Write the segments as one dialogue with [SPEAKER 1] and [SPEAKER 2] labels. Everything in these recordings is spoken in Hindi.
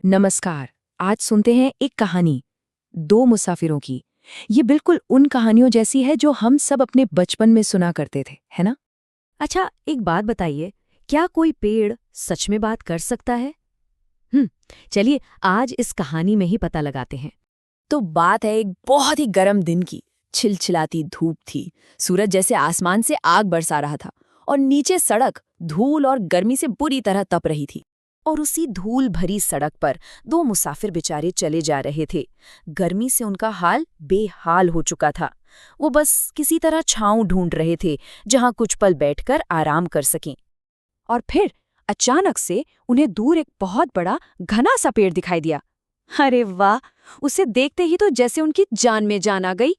[SPEAKER 1] नमस्कार। आज सुनते हैं एक कहानी, दो मुसाफिरों की। ये बिल्कुल उन कहानियों जैसी है जो हम सब अपने बचपन में सुना करते थे, है ना?
[SPEAKER 2] अच्छा, एक बात बताइए, क्या कोई पेड़ सच में बात कर सकता है? हम्म, चलिए आज इस कहानी में ही पता लगाते हैं।
[SPEAKER 1] तो बात है एक बहुत ही गर्म दिन की। छिलछिलाती धूप थी, सूरज जैसे आसमान से आग बरसा रहा था और नीचे सड़क धूल और गर्मी से बुरी तरह तप रही थी। और उसी धूल भरी सड़क पर दो मुसाफिर बेचारे चले जा रहे थे। गर्मी से उनका हाल बेहाल हो चुका था। वो बस किसी तरह छांव ढूंढ रहे थे जहां कुछ पल बैठकर आराम कर सकें। और फिर अचानक से उन्हें दूर एक बहुत बड़ा घना सा पेड़ दिखाई दिया। अरे वाह! उसे देखते ही तो जैसे उनकी जान में जान आ गई।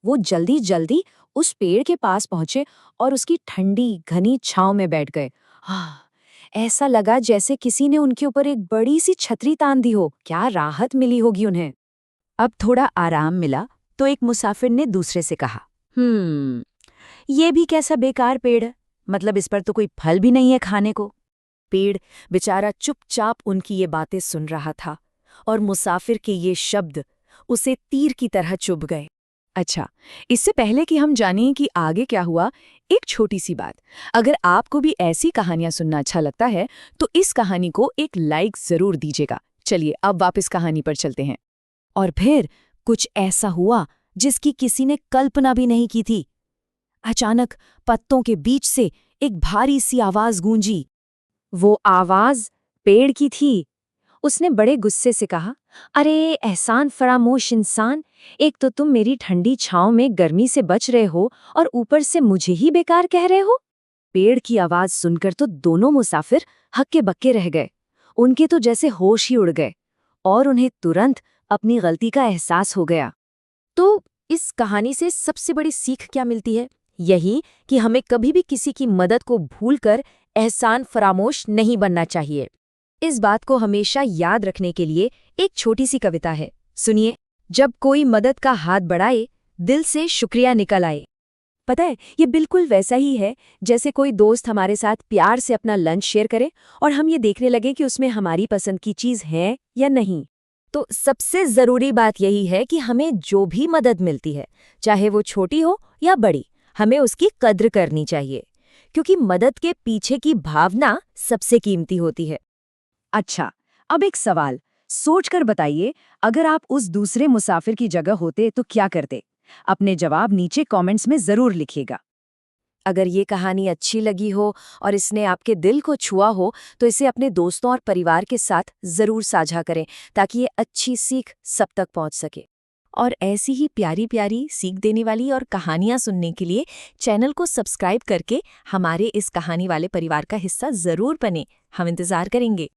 [SPEAKER 1] वो जल्दी जल्दी उस पेड़ के पास पहुंचे और उसकी ठंडी घनी छांव में बैठ गए। हाँ, ऐसा लगा जैसे किसी ने उनके ऊपर एक बड़ी सी छतरी तान दी हो। क्या राहत मिली होगी उन्हें। अब थोड़ा आराम मिला तो एक मुसाफिर ने दूसरे से कहा, ये भी कैसा बेकार पेड़ है। मतलब इस पर तो कोई फल भी नहीं है खाने को। पेड़ बेचारा चुपचाप उनकी ये बातें सुन रहा था और मुसाफिर के ये शब्द उसे तीर की तरह चुभ गए। अच्छा, इससे पहले कि हम जानें कि आगे क्या हुआ, एक छोटी सी बात। अगर आपको भी ऐसी कहानियां सुनना अच्छा लगता है तो इस कहानी को एक लाइक जरूर दीजिएगा। चलिए अब वापस कहानी पर चलते हैं। और फिर कुछ ऐसा हुआ जिसकी किसी ने कल्पना भी नहीं की थी। अचानक पत्तों के बीच से एक भारी सी आवाज गूंजी। वो आवाज पेड़ की थी। उसने बड़े गुस्से से कहा, अरे एहसान फरामोश इंसान, एक तो तुम मेरी ठंडी छांव में गर्मी से बच रहे हो और ऊपर से मुझे ही बेकार कह रहे हो। पेड़ की आवाज सुनकर तो दोनों मुसाफिर हक्के बक्के रह गए। उनके तो जैसे होश ही उड़ गए और उन्हें तुरंत अपनी गलती का एहसास हो गया।
[SPEAKER 2] तो इस कहानी से सबसे बड़ी सीख क्या मिलती है? यही कि हमें कभी भी किसी की मदद को भूलकर एहसान फरामोश नहीं बनना चाहिए। इस बात को हमेशा याद रखने के लिए एक छोटी सी कविता है, सुनिए। जब कोई मदद का हाथ बढ़ाए, दिल से शुक्रिया निकल आए।
[SPEAKER 1] पता है, ये बिल्कुल वैसा ही है जैसे कोई दोस्त हमारे साथ प्यार से अपना लंच शेयर करे और हम ये देखने लगे कि उसमें हमारी पसंद की चीज़ है या नहीं।
[SPEAKER 2] तो सबसे जरूरी बात यही है कि हमें जो भी मदद मिलती है, चाहे वो छोटी हो या बड़ी, हमें उसकी कद्र करनी चाहिए, क्योंकि मदद के पीछे की भावना सबसे कीमती होती है।
[SPEAKER 1] अच्छा, अब एक सवाल सोचकर बताइए, अगर आप उस दूसरे मुसाफिर की जगह होते तो क्या करते? अपने जवाब नीचे कमेंट्स में जरूर लिखिएगा।
[SPEAKER 2] अगर ये कहानी अच्छी लगी हो और इसने आपके दिल को छुआ हो तो इसे अपने दोस्तों और परिवार के साथ जरूर साझा करें, ताकि ये अच्छी सीख सब तक पहुंच सके। और ऐसी ही प्यारी प्यारी सीख देने वाली और कहानियां सुनने के लिए चैनल को सब्सक्राइब करके हमारे इस कहानी वाले परिवार का हिस्सा जरूर बने। हम इंतजार करेंगे।